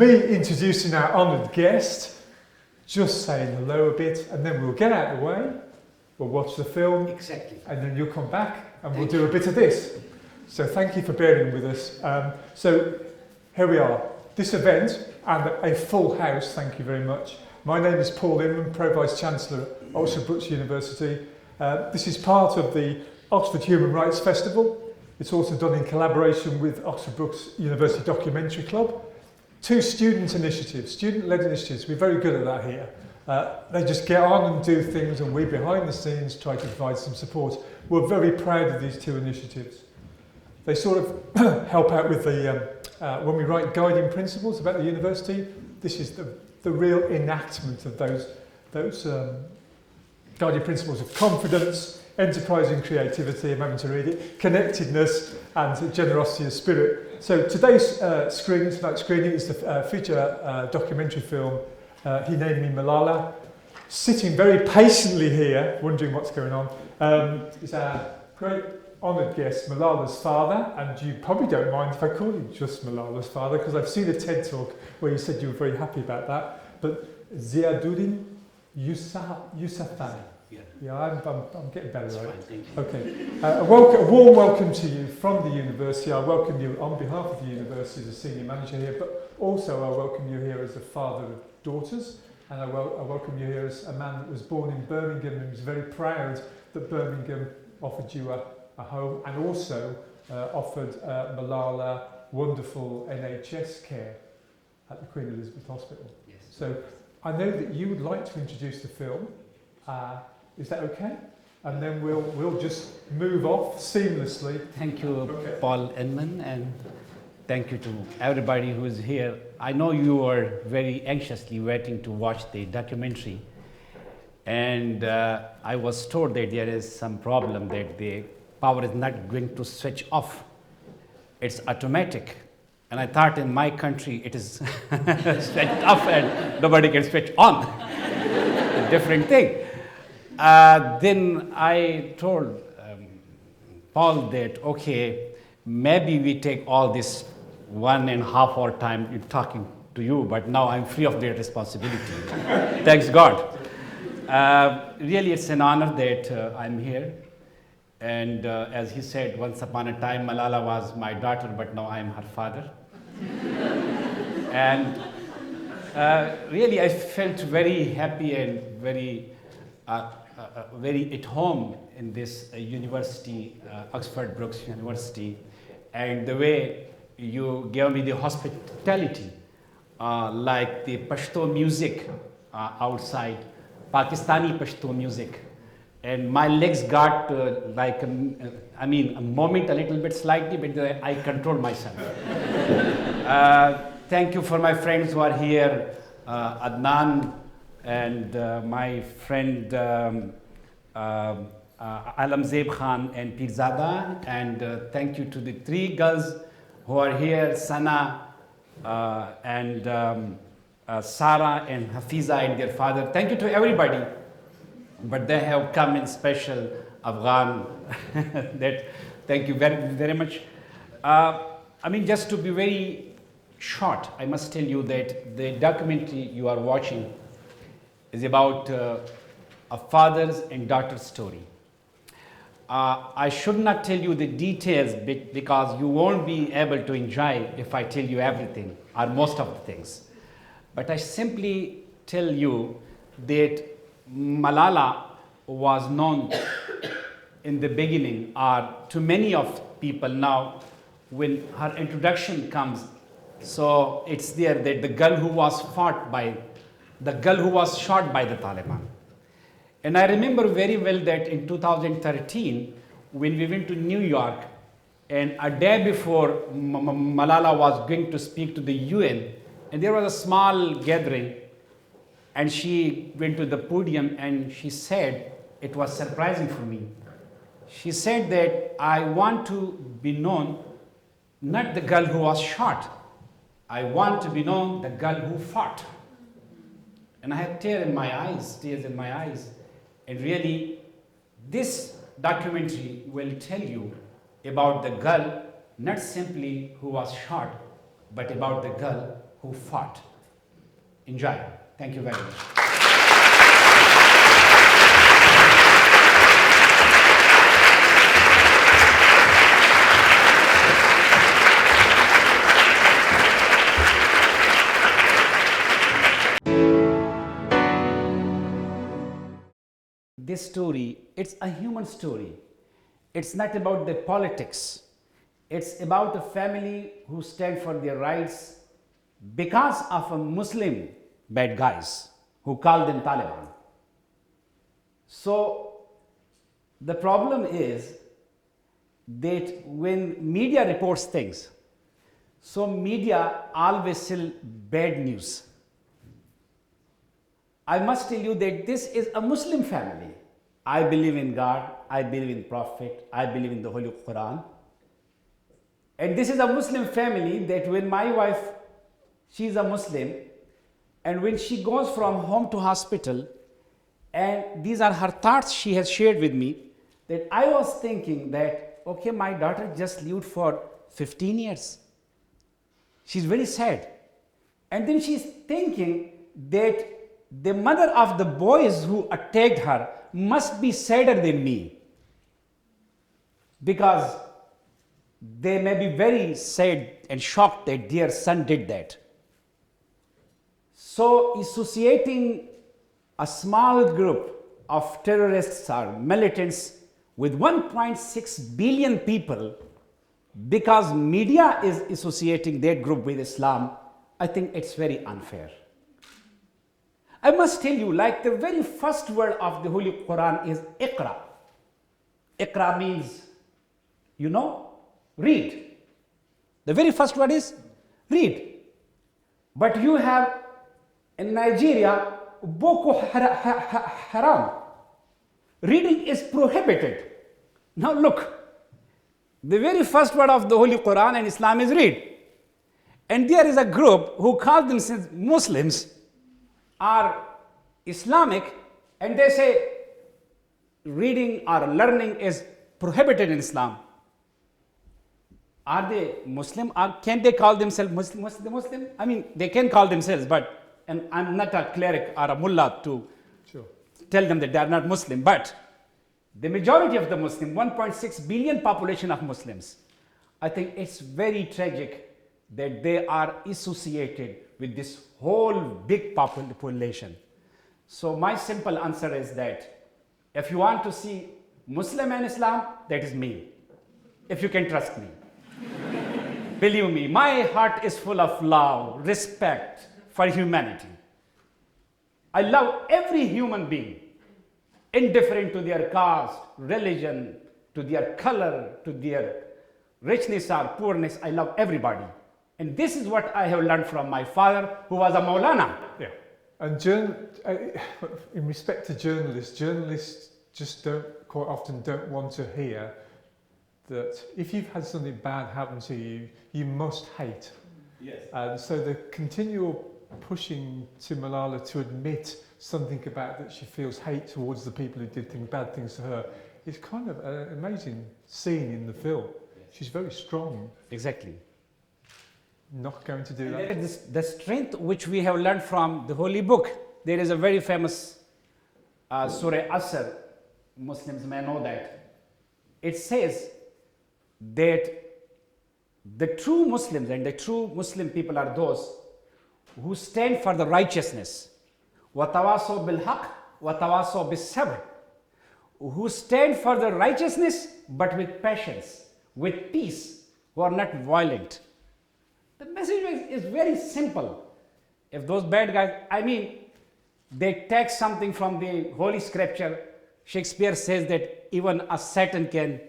me introducing our honoured guest, just saying hello a bit, and then we'll get out of the way, we'll watch the film, Exactly. and then you'll come back and we'll do a bit of this. So thank you for bearing with us. So here we are, this event, and a full house, thank you very much. My name is Paul Inman, Pro Vice Chancellor at Oxford Brookes University. This is part of the Oxford Human Rights Festival. It's also done in collaboration with Oxford Brookes University Documentary Club. Two student initiatives, student-led initiatives. We're very good at that here. They just get on and do things, and we behind the scenes try to provide some support. We're very proud of these two initiatives. They sort of help out with the, when we write guiding principles about the university, this is the real enactment of those guiding principles of confidence, enterprise and creativity, I'm having to read it, connectedness and generosity of spirit. So today's tonight's screening is the feature documentary film, He Named Me Malala. Sitting very patiently here, wondering what's going on, is our great honoured guest, Malala's father, and you probably don't mind if I call you just Malala's father, because I've seen a TED talk where you said you were very happy about that, but Ziauddin Yousafzai. Yeah, I'm getting better, right? Fine, thank you. Okay. A warm welcome to you from the university. I welcome you on behalf of the university as a senior manager here, but also I welcome you here as the father of daughters, and I welcome you here as a man that was born in Birmingham and was very proud that Birmingham offered you a home and also offered Malala wonderful NHS care at the Queen Elizabeth Hospital. Yes. So I know that you would like to introduce the film. Is that okay? And then we'll just move off seamlessly. Thank you, Paul Inman, and thank you to everybody who is here. I know you are very anxiously waiting to watch the documentary, and I was told that there is some problem, that the power is not going to switch off. It's automatic. And I thought in my country it is switched off and nobody can switch on. A different thing. Then I told Paul that, okay, maybe we take all this 1.5 hour time in talking to you, but now I'm free of that responsibility. Thanks God. Really, it's an honor that I'm here. And as he said, once upon a time, Malala was my daughter, but now I'm her father. And really, I felt very happy and very at home in this university, Oxford Brookes University, and the way you gave me the hospitality, like the Pashto music outside, Pakistani Pashto music. And my legs got like, a moment a little bit slightly, but I controlled myself. Thank you for my friends who are here, Adnan and my friend Alamzeb Khan and Pirzada. And thank you to the 3 girls who are here, Sana and Sarah and Hafiza and their father. Thank you to everybody. But they have come in special Afghan. Thank you very, very much. Just to be very short, I must tell you that the documentary you are watching is about a father's and daughter's story. I should not tell you the details because you won't be able to enjoy if I tell you everything or most of the things. But I simply tell you that Malala was known in the beginning, or to many of people now, when her introduction comes. So it's there that the girl who was shot by the Taliban. And I remember very well that in 2013, when we went to New York, and a day before Malala was going to speak to the UN, and there was a small gathering, and she went to the podium and she said, it was surprising for me. She said that I want to be known, not the girl who was shot. I want to be known the girl who fought. And I had tears in my eyes. And really, this documentary will tell you about the girl, not simply who was shot, but about the girl who fought. Enjoy. Thank you very much. This story, it's a human story. It's not about the politics. It's about a family who stand for their rights because of a Muslim bad guys who call them Taliban. So the problem is that when media reports things, so media always sell bad news. I must tell you that this is a Muslim family. I believe in God, I believe in Prophet, I believe in the Holy Quran. And this is a Muslim family that when my wife, she is a Muslim, and when she goes from home to hospital, and these are her thoughts she has shared with me, that I was thinking that, okay, my daughter just lived for 15 years. She's very sad. And then she's thinking that the mother of the boys who attacked her must be sadder than me, because they may be very sad and shocked that their son did that. So associating a small group of terrorists or militants with 1.6 billion people, because media is associating that group with Islam, I think it's very unfair. I must tell you, like the very first word of the Holy Quran is Iqra. Iqra means, you know, read. The very first word is read. But you have in Nigeria, Boko Haram. Reading is prohibited. Now look, the very first word of the Holy Quran and Islam is read. And there is a group who call themselves Muslims, are Islamic, and they say reading or learning is prohibited in Islam. Are they Muslim, or can they call themselves Muslim? I mean, they can call themselves, but, and I'm not a cleric or a mullah to tell them that they are not Muslim, but the majority of the Muslim, 1.6 billion population of Muslims, I think it's very tragic that they are associated with this whole big population. So my simple answer is that if you want to see Muslim and Islam, that is me, if you can trust me. Believe me, my heart is full of love, respect for humanity. I love every human being, indifferent to their caste, religion, to their color, to their richness or poorness. I love everybody. And this is what I have learned from my father, who was a Maulana. Yeah. And in respect to journalists just quite often don't want to hear that if you've had something bad happen to you, you must hate. Yes. And so the continual pushing to Malala to admit something about that she feels hate towards the people who did bad things to her is kind of an amazing scene in the film. She's very strong. Exactly. Not going to do that. The strength which we have learned from the holy book, there is a very famous Surah Asr, Muslims may know that. It says that the true Muslims and the true Muslim people are those who stand for the righteousness. وَتَوَاصَوْا بِالْحَقِّ وَتَوَاصَوْا بِالصَّبْرِ, who stand for the righteousness but with patience, with peace, who are not violent. The message is very simple. If those bad guys, I mean, they take something from the Holy Scripture. Shakespeare says that even a Satan can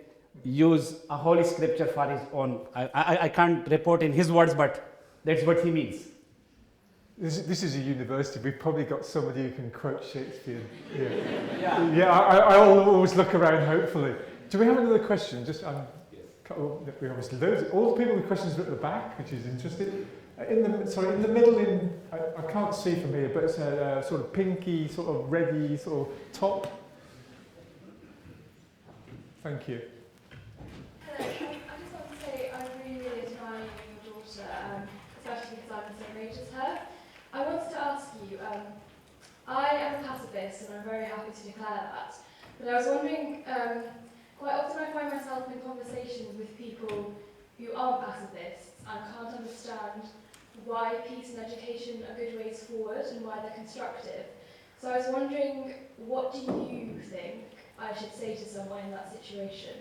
use a Holy Scripture for his own. I can't report in his words, but that's what he means. This is a university. We've probably got somebody who can quote Shakespeare. Yeah, Yeah. I always look around, hopefully. Do we have another question? Just we have loads. All the people with questions are at the back, which is interesting. In the middle, I can't see from here, but it's a sort of pinky, sort of reddy, sort of top. Thank you. Hello, I just want to say I really, really admire you and your daughter, especially because I'm the same age as to declare that. But I was wondering, quite often I find myself in conversations with people who aren't pacifists and can't understand why peace and education are good ways forward and why they're constructive. So I was wondering, what do you think I should say to someone in that situation?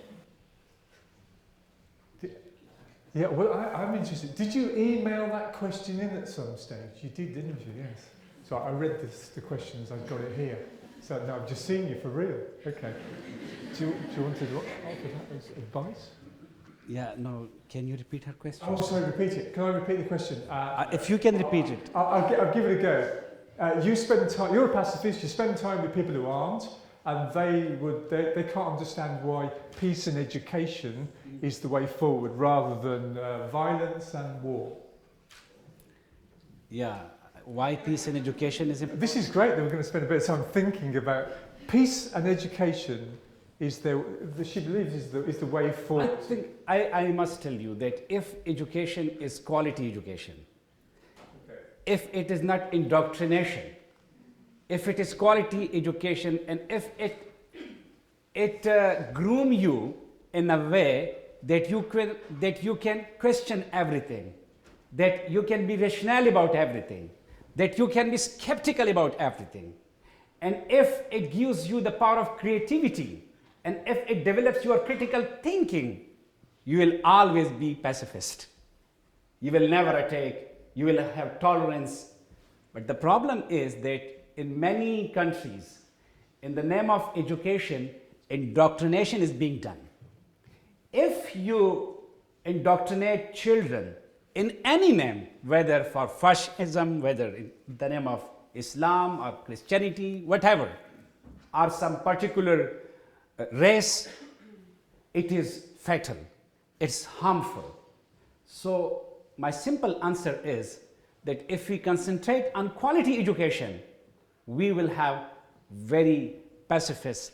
Yeah, well, I'm interested. Did you email that question in at some stage? You did, didn't you? Yes. So I read the questions, I've got it here. So now I've just seen you for real. Okay. Do you want to offer that as advice? Yeah, no, can you repeat her question? Oh, sorry, repeat it. Can I repeat the question? If you can repeat it. I'll give it a go. You spend time, you're a pacifist, you spend time with people who aren't, and they can't understand why peace and education is the way forward rather than violence and war. Yeah, why peace and education is important. This is great that we're going to spend a bit of time thinking about peace and education she believes is the way forward. I think I must tell you that if education is quality education, if it is not indoctrination, if it is quality education, and if it groom you in a way that you can question everything, that you can be rational about everything, that you can be skeptical about everything, and if it gives you the power of creativity, and if it develops your critical thinking, you will always be pacifist. You will never attack, you will have tolerance. But the problem is that in many countries, in the name of education, indoctrination is being done. If you indoctrinate children in any name, whether for fascism, whether in the name of Islam or Christianity, whatever, or some particular race, it is fatal, it's harmful. So my simple answer is that if we concentrate on quality education, we will have very pacifist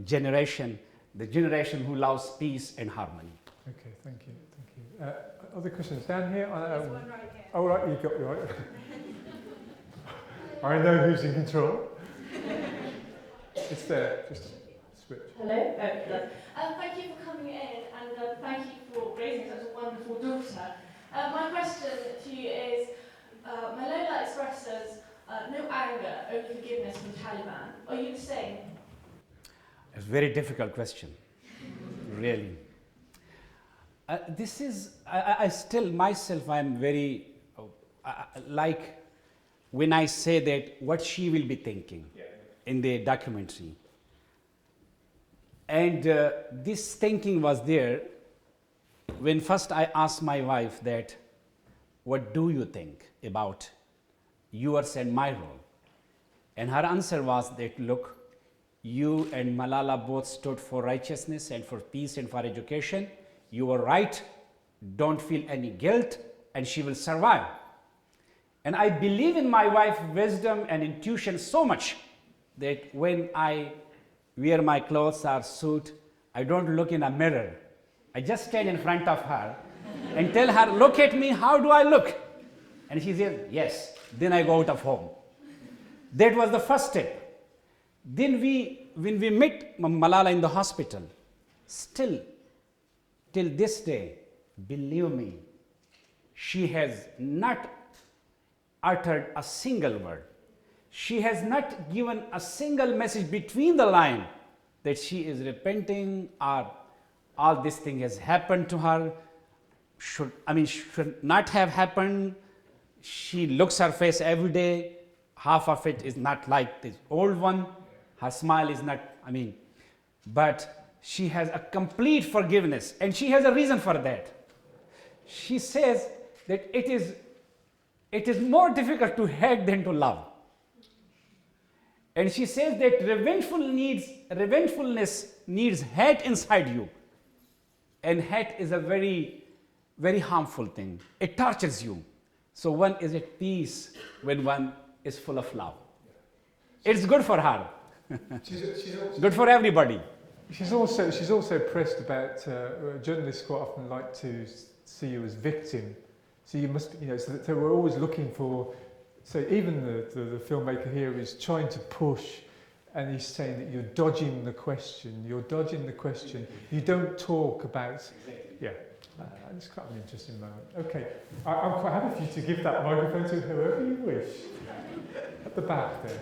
generation, the generation who loves peace and harmony. Okay, thank you. Other questions down here? There's one right here. Oh, right, you got it right. I know who's in control. It's there, just switch. Hello. Thank you for coming in, and thank you for raising such a wonderful daughter. My question to you is, Malala expresses no anger, only forgiveness from the Taliban. Are you the same? It's a very difficult question, really. This is, I still myself, I'm very, like when I say that what she will be thinking in the documentary. And this thinking was there when first I asked my wife that, what do you think about yours and my role? And her answer was that, look, you and Malala both stood for righteousness and for peace and for education. You were right, don't feel any guilt, and she will survive. And I believe in my wife's wisdom and intuition so much that when I wear my clothes or suit, I don't look in a mirror. I just stand in front of her and tell her, look at me, how do I look? And she says, yes. Then I go out of home. That was the first step. Then when we met Malala in the hospital, still, till this day, believe me, she has not uttered a single word. She has not given a single message between the line that she is repenting or all this thing has happened to her, should not have happened. She looks her face every day. Half of it is not like this old one. Her smile is not, but she has a complete forgiveness, and she has a reason for that. She says that it is more difficult to hate than to love. And she says that revengefulness needs hate inside you. And hate is a very, very harmful thing. It tortures you. So one is at peace when one is full of love. It's good for her. She's also, good for everybody. She's also pressed about, journalists quite often like to see you as victim. So you must, so we're always looking for, so even the filmmaker here is trying to push and he's saying that you're dodging the question. You're dodging the question. You don't talk about. Yeah, it's quite an interesting moment. Okay, I'm quite happy for you to give that microphone to whoever you wish. At the back there.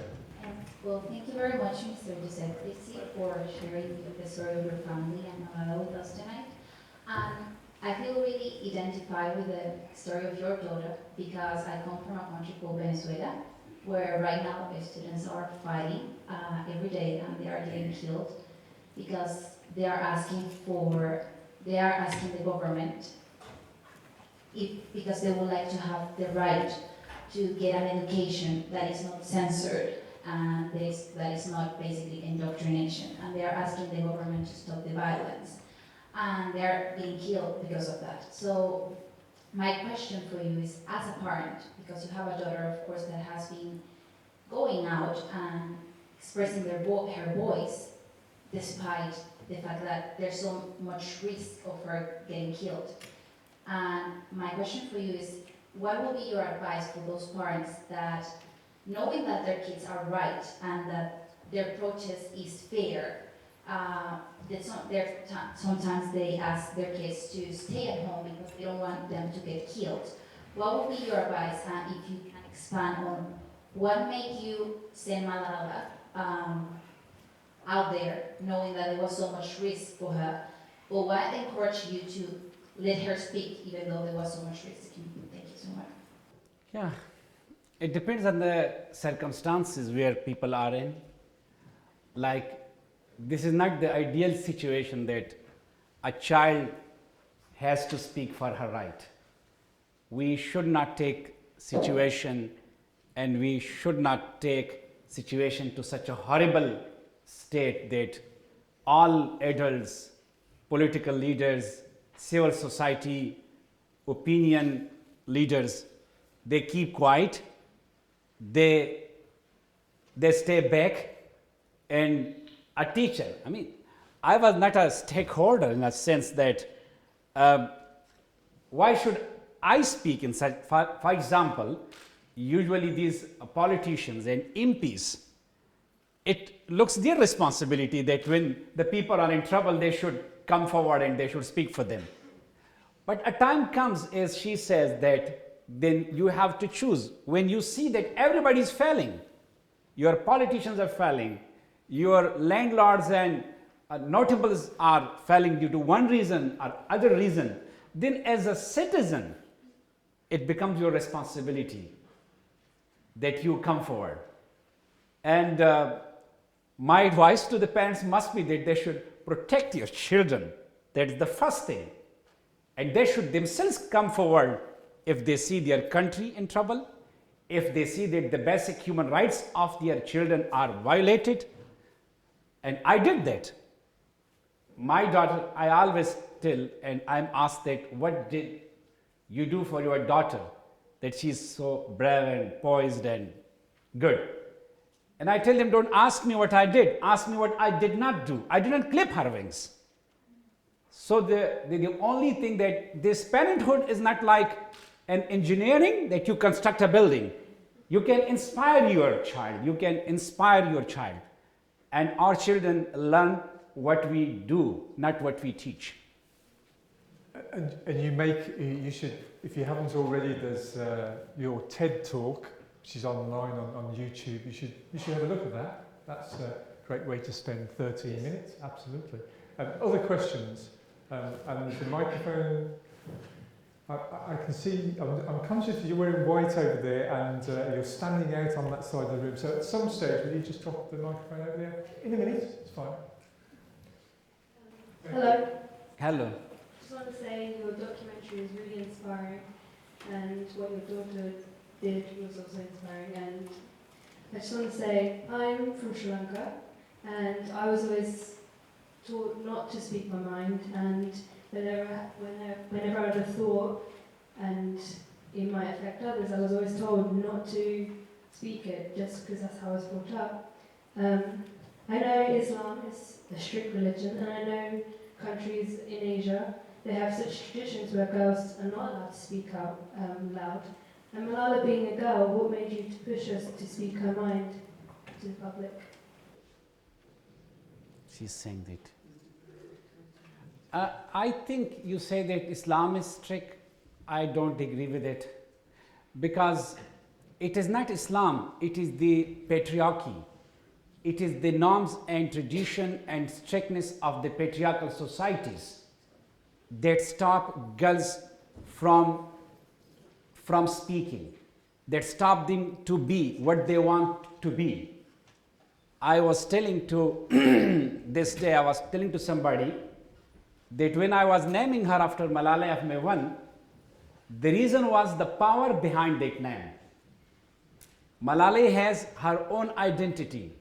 Well, thank you very much, Mr. Giuseppe, for sharing the story of your family and Malala with us tonight. I feel really identified with the story of your daughter because I come from a country called Venezuela, where right now students are fighting every day and they are getting killed because they are asking the government because they would like to have the right to get an education that is not censored and that is not basically indoctrination. And they are asking the government to stop the violence. And they're being killed because of that. So my question for you is, as a parent, because you have a daughter, of course, that has been going out and expressing her voice, despite the fact that there's so much risk of her getting killed. And my question for you is, what will be your advice for those parents that, knowing that their kids are right and that their protest is fair, sometimes they ask their kids to stay at home because they don't want them to get killed. What would be your advice, and if you can expand on what made you send Malala out there, knowing that there was so much risk for her, or what encouraged you to let her speak even though there was so much risk? Thank you so much. Yeah, it depends on the circumstances where people are in. Like, this is not the ideal situation that a child has to speak for her right. We should not take situation, and we should not take situation to such a horrible state that all adults, political leaders, civil society, opinion leaders, they keep quiet, they stay back, and a teacher, I was not a stakeholder in a sense that why should I speak in such, for example, usually these politicians and MPs, it looks their responsibility that when the people are in trouble, they should come forward and they should speak for them. But a time comes, as she says, that then you have to choose. When you see that everybody is failing, your politicians are failing, your landlords and notables are failing due to one reason or other reason, then as a citizen, it becomes your responsibility that you come forward. And my advice to the parents must be that they should protect your children. That's the first thing. And they should themselves come forward if they see their country in trouble, if they see that the basic human rights of their children are violated. And I did that. My daughter, I always tell, and I'm asked that, what did you do for your daughter that she's so brave and poised and good? And I tell them, don't ask me what I did, ask me what I did not do. I didn't clip her wings. So the only thing that this parenthood is not like an engineering that you construct a building. You can inspire your child, you can inspire your child. And our children learn what we do, not what we teach. And you should, if you haven't already, there's your TED talk, which is online on YouTube. You should have a look at that. That's a great way to spend 13 minutes, absolutely. Other questions? And the microphone, I can see, I'm conscious that you're wearing white over there and you're standing out on that side of the room. So at some stage, will you just drop the microphone over there? In a minute, it's fine. Hello. Hello. I just want to say your documentary is really inspiring, and what your daughter did was also inspiring. And I just want to say, I'm from Sri Lanka, and I was always taught not to speak my mind, and whenever I had a thought and it might affect others, I was always told not to speak it, just because that's how I was brought up. I know Islam is a strict religion, and I know countries in Asia, they have such traditions where girls are not allowed to speak out loud. And Malala being a girl, what made you to push us to speak her mind to the public? she's saying that. I think you say that Islam is strict. I don't agree with it, because it is not Islam, it is the patriarchy. It is the norms and tradition and strictness of the patriarchal societies that stop girls from speaking, that stop them to be what they want to be. I was telling to this day, I was telling to somebody that when I was naming her after Malala Yousafzai, the reason was the power behind that name. Malala has her own identity.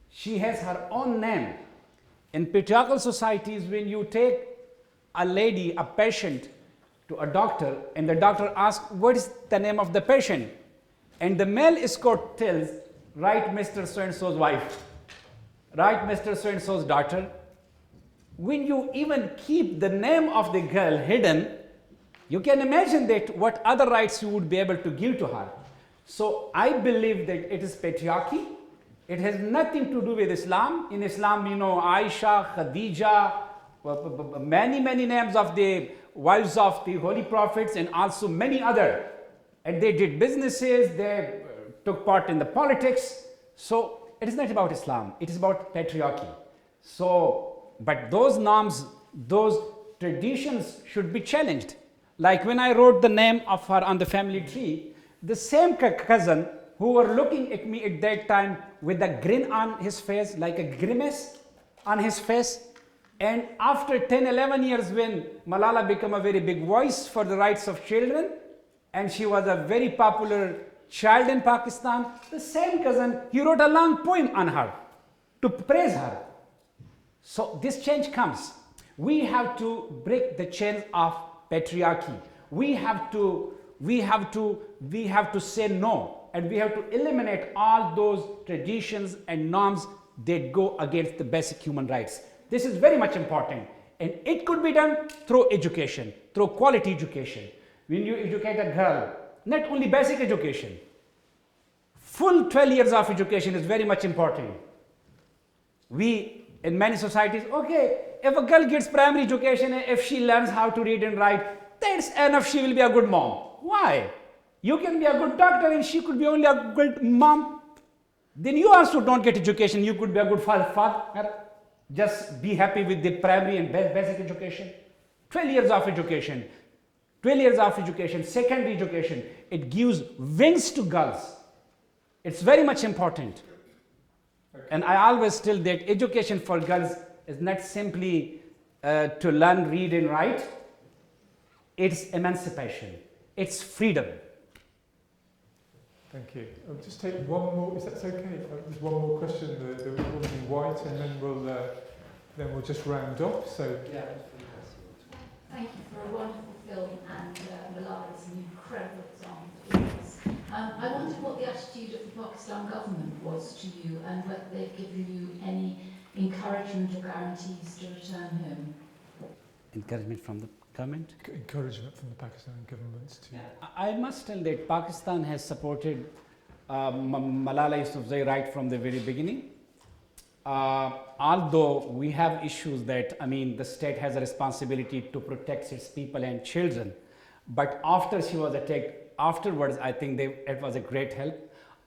She has her own name. In patriarchal societies, when you take a lady, a patient, to a doctor, and the doctor asks, what is the name of the patient? And the male escort tells, right, Mr. So-and-so's wife, right, Mr. So-and-so's daughter. When you even keep the name of the girl hidden, you can imagine that what other rights you would be able to give to her. So I believe that it is patriarchy. It has nothing to do with Islam. In Islam, you know, Aisha, Khadija, many names of the wives of the holy prophets, and also many other. And they did businesses, they took part in the politics. So it is not about Islam, it is about patriarchy. So, but those norms, those traditions should be challenged. Like when I wrote the name of her on the family tree, the same cousin who were looking at me at that time with a grin on his face, like a grimace on his face. And after 10, 11 years, when Malala became a very big voice for the rights of children, and she was a very popular child in Pakistan, the same cousin, he wrote a long poem on her to praise her. So this change comes. We have to break the chains of patriarchy. We have to say no, and we have to eliminate all those traditions and norms that go against the basic human rights. This is very much important, and it could be done through education, through quality education. When you educate a girl, not only basic education, full 12 years of education is very much important. We, in many societies, okay, if a girl gets primary education, if she learns how to read and write, that's enough, she will be a good mom. Why? You can be a good doctor and she could be only a good mom. Then you also don't get education, you could be a good father. Just be happy with the primary and basic education. 12 years of education, 12 years of education, secondary education, it gives wings to girls. It's very much important. And I always tell that education for girls is not simply to learn, read and write. It's emancipation, it's freedom. Thank you. I'll just take one more, is that okay? There's one more question, the woman in white, and then we'll just round up. So. Yeah. Thank you for a wonderful film and Malala is an incredible example. I wondered what the attitude of the Pakistan government was to you and whether they've given you any encouragement or guarantees to return home. Encouragement from the government? Encouragement from the Pakistani government to... I must tell that Pakistan has supported Malala Yousafzai right from the very beginning. Although we have issues that, the state has a responsibility to protect its people and children. But after she was attacked, afterwards, I think it was a great help.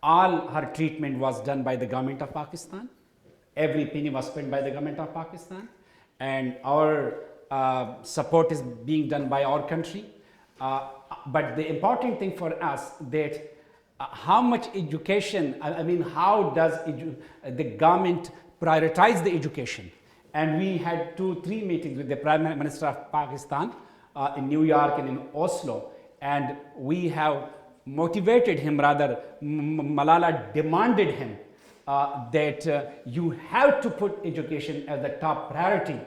All her treatment was done by the government of Pakistan. Every penny was spent by the government of Pakistan. And our support is being done by our country. But the important thing for us that how much education, how does the government prioritize the education? And we had 2-3 meetings with the Prime Minister of Pakistan in New York and in Oslo. And we have motivated him, rather, Malala demanded him that you have to put education as the top priority.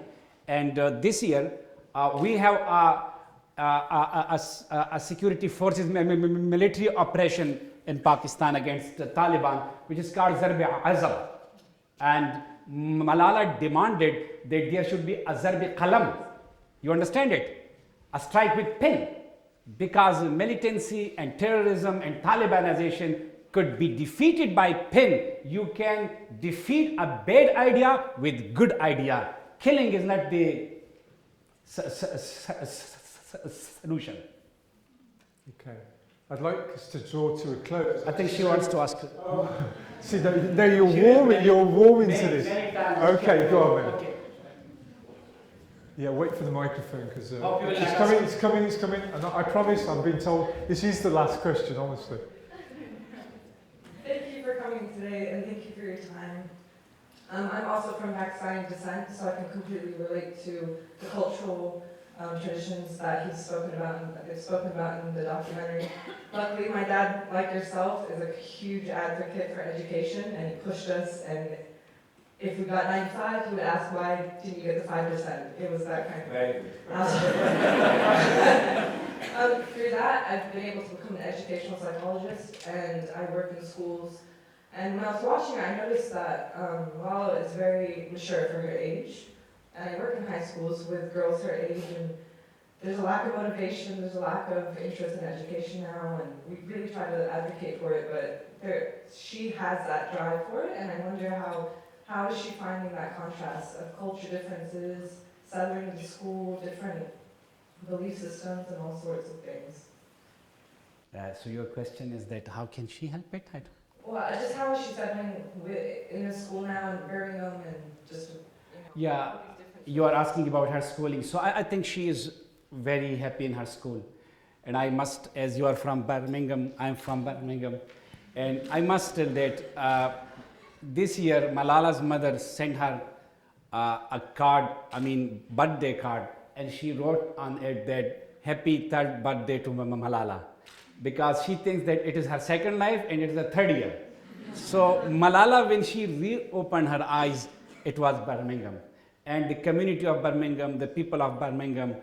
And this year, we have a security forces military operation in Pakistan against the Taliban, which is called Zarb-e-Azab. And Malala demanded that there should be a Zarb-e-Qalam. You understand it? A strike with pen. Because militancy and terrorism and Talibanization could be defeated by pen, you can defeat a bad idea with good idea. Killing is not the solution. Okay. I'd like us to draw to a close. I think she wants to ask. See, no, you're warming to this. Okay, go on then. Okay. Yeah, wait for the microphone because Hope you will it's coming. And I promise, I'm being told, this is the last question, honestly. Thank you for coming today and thank you for your time. I'm also from Pakistani descent, so I can completely relate to the cultural traditions that they've spoken about in the documentary. Luckily, my dad, like yourself, is a huge advocate for education, and he pushed us. And if we got 95, he would ask, "Why didn't you get the 5%?" It was that kind of. Right. Through that, I've been able to become an educational psychologist, and I work in schools. And when I was watching her, I noticed that Malala is very mature for her age. And I work in high schools with girls her age, and there's a lack of motivation, there's a lack of interest in education now, and we really try to advocate for it, but she has that drive for it, and I wonder how is she finding that contrast of culture differences, settling into school, different belief systems, and all sorts of things. So your question is that how can she help it? Well, just how is she settling in a school now in Birmingham and just, Yeah. all these different You are asking about her schooling. So I think she is very happy in her school. And I must, as you are from Birmingham, I'm from Birmingham. And I must tell that this year Malala's mother sent her a card, birthday card. And she wrote on it that happy third birthday to Malala. Because she thinks that it is her second life and it is her third year. So Malala, when she reopened her eyes, it was Birmingham. And the community of Birmingham, the people of Birmingham,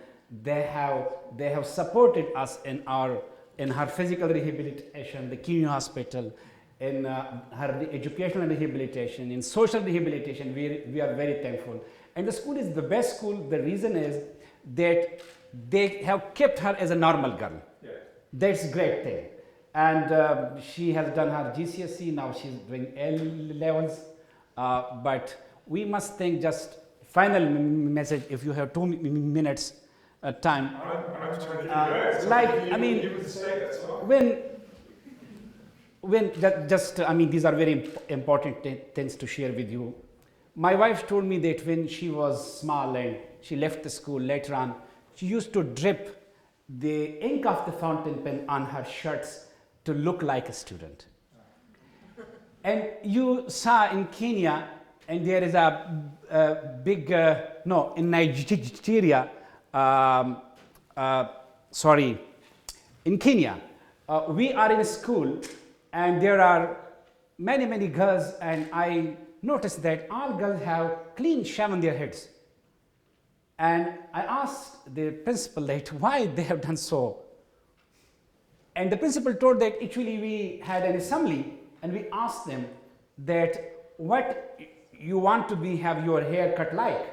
they have supported us in her physical rehabilitation, the King Hospital, in her educational rehabilitation, in social rehabilitation. We are very thankful. And the school is the best school. The reason is that they have kept her as a normal girl. Yeah. That's a great thing. And she has done her GCSE, now she's doing A-levels. But we must think just final message, if you have 2 minutes time. I'm trying to you would say that, so these are very important things to share with you. My wife told me that when she was small and she left the school later on, she used to drip the ink of the fountain pen on her shirts to look like a student. And you saw in Kenya, and there is a big, in Nigeria, in Kenya, we are in a school and there are many girls, and I noticed that all girls have clean shaven their heads. And I asked the principal that why they have done so. And the principal told that actually we had an assembly and we asked them that what you want to have your hair cut like.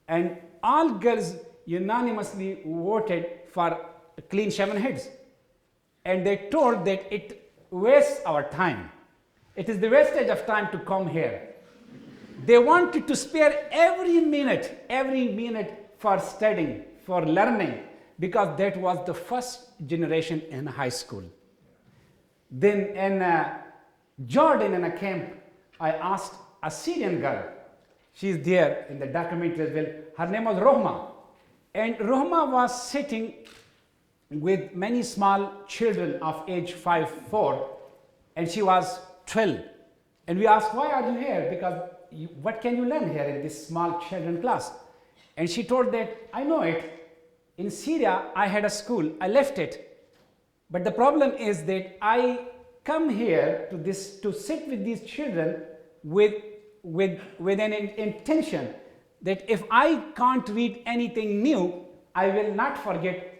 And all girls unanimously voted for clean shaven heads. And they told that it wastes our time. It is the wastage of time to come here. They wanted to spare every minute for studying, for learning, because that was the first generation in high school. Then in Jordan, in a camp, I asked a Syrian girl. She's there in the documentary as well. Her name was Rohma. And Rohma was sitting with many small children of age 5, 4, and she was 12. And we asked, why are you here? Because what can you learn here in this small children class? And she told that, I know it. In Syria, I had a school. I left it. But the problem is that I come here to sit with these children with an intention that if I can't read anything new, I will not forget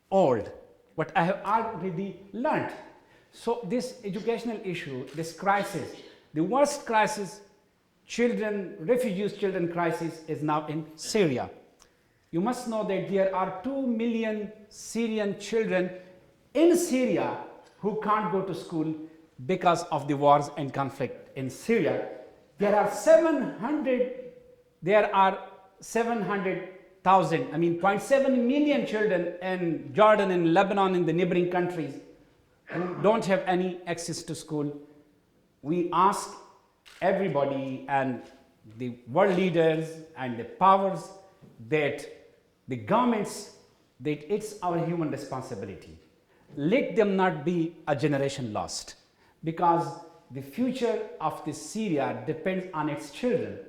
old, what I have already learned. So this educational issue, this crisis, the worst crisis, refugees children crisis is now in Syria. You must know that there are 2 million Syrian children in Syria who can't go to school. because of the wars and conflict in Syria. There are 700,000, 0.7 million children in Jordan and Lebanon and the neighboring countries who don't have any access to school. We ask everybody and the world leaders and the powers that the governments, that it's our human responsibility. Let them not be a generation lost, because the future of this Syria depends on its children,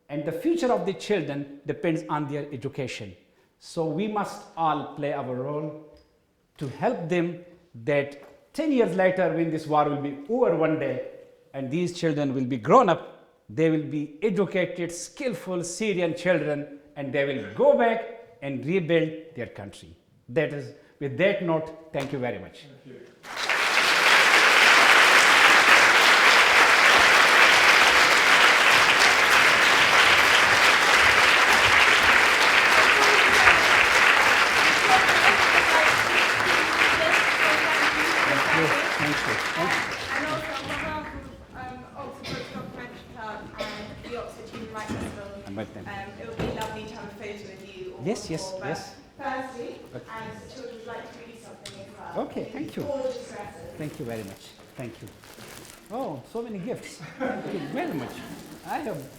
and the future of the children depends on their education. So we must all play our role to help them, that 10 years later, when this war will be over one day and these children will be grown up, they will be educated, skillful Syrian children, and they will go back and rebuild their country. That is, with that note, thank you very much. Thank you. Thank you. And also on behalf of Oxford Bookstore French Club and the Oxford Human Rights Festival, it would be lovely to have a photo with you. All Yes. Firstly, and the children would like to read something as well. Okay, thank you. Gorgeous dresses. Thank you very much. Thank you. Oh, so many gifts. Thank you very much.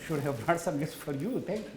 Should have brought some gifts for you. Thank you.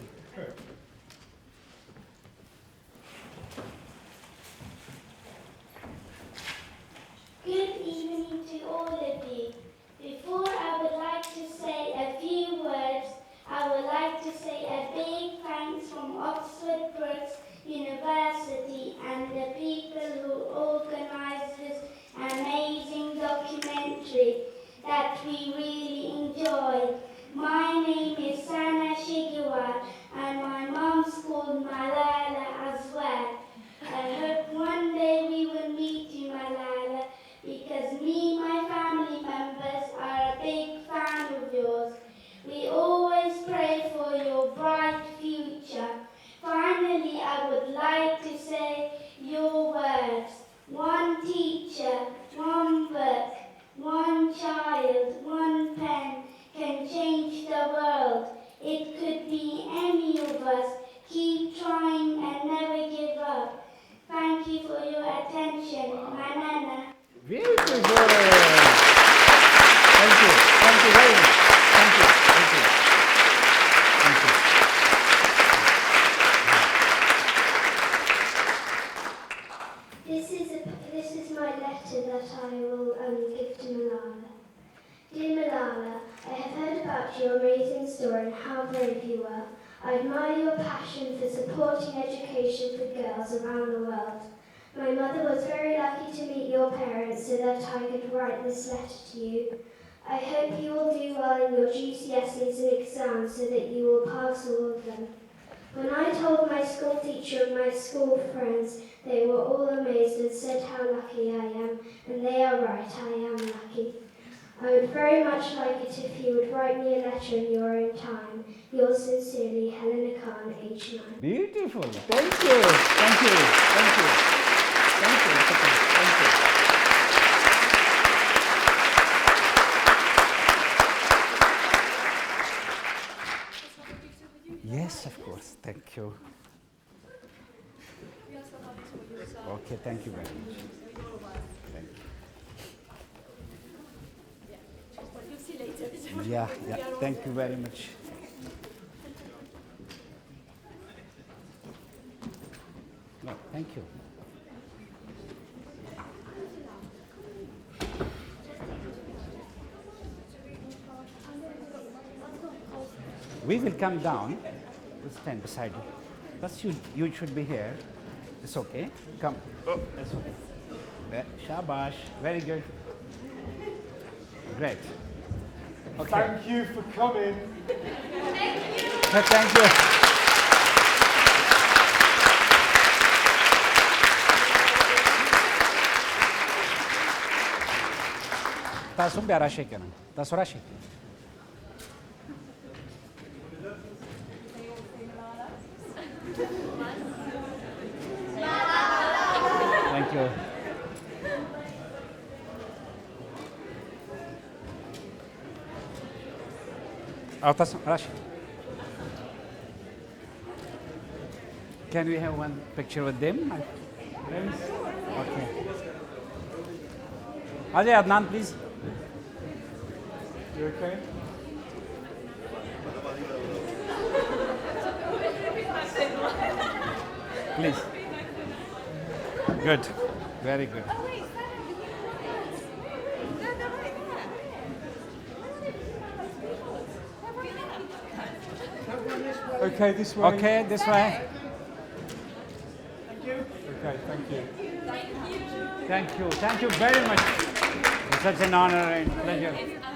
Good evening to all of you. Before I would like to say a few words, I would like to say a big thanks from Oxford Brookes University and the people who organised this amazing documentary that we really enjoyed. My name is Sana Shigiwa and my mom's called Malala as well. I hope one day we will meet you, Malala, because me and my family members are a big fan of yours. We always pray for your bright future. Finally, I would like to say your words. One teacher, one book, one child, one pen can change the world. It could be any of us. Keep trying and never give up. Thank you for your attention. Manana. Beautiful. Thank you. Thank you very much. Thank you. Thank you. Thank you. This is my letter that I will give to Malala. Dear Malala, I have heard about your amazing story and how brave you are. I admire your passion for supporting education for girls around the world. My mother was very lucky to meet your parents so that I could write this letter to you. I hope you will do well in your GCSEs and exams so that you will pass all of them. When I told my school teacher and my school friends, they were all amazed and said how lucky I am, and they are right, I am lucky. I would very much like it if you would write me a letter in your own time. Yours sincerely, Helena Khan, age 9. Beautiful. Thank you. Thank you. Thank you. Thank you. Thank you. Yes, of course. Thank you. Okay, thank you very much. Thank you. Yeah, thank you very much. No, thank you. We will come down. We'll stand beside you. Plus, you should be here. It's okay. Come. Oh, that's okay. Shabash. Very good. Great. Okay. Thank you for coming. Thank you. Taas un biara shaken. Taas ora shaken. Thank you. Rashid. Can we have one picture with them? Okay. Ajay, Adnan, please. You okay? Please. Good. Very good. Okay, this way. Okay, this way. Okay, thank you. Thank you. Thank you very much. It's such an honor and pleasure.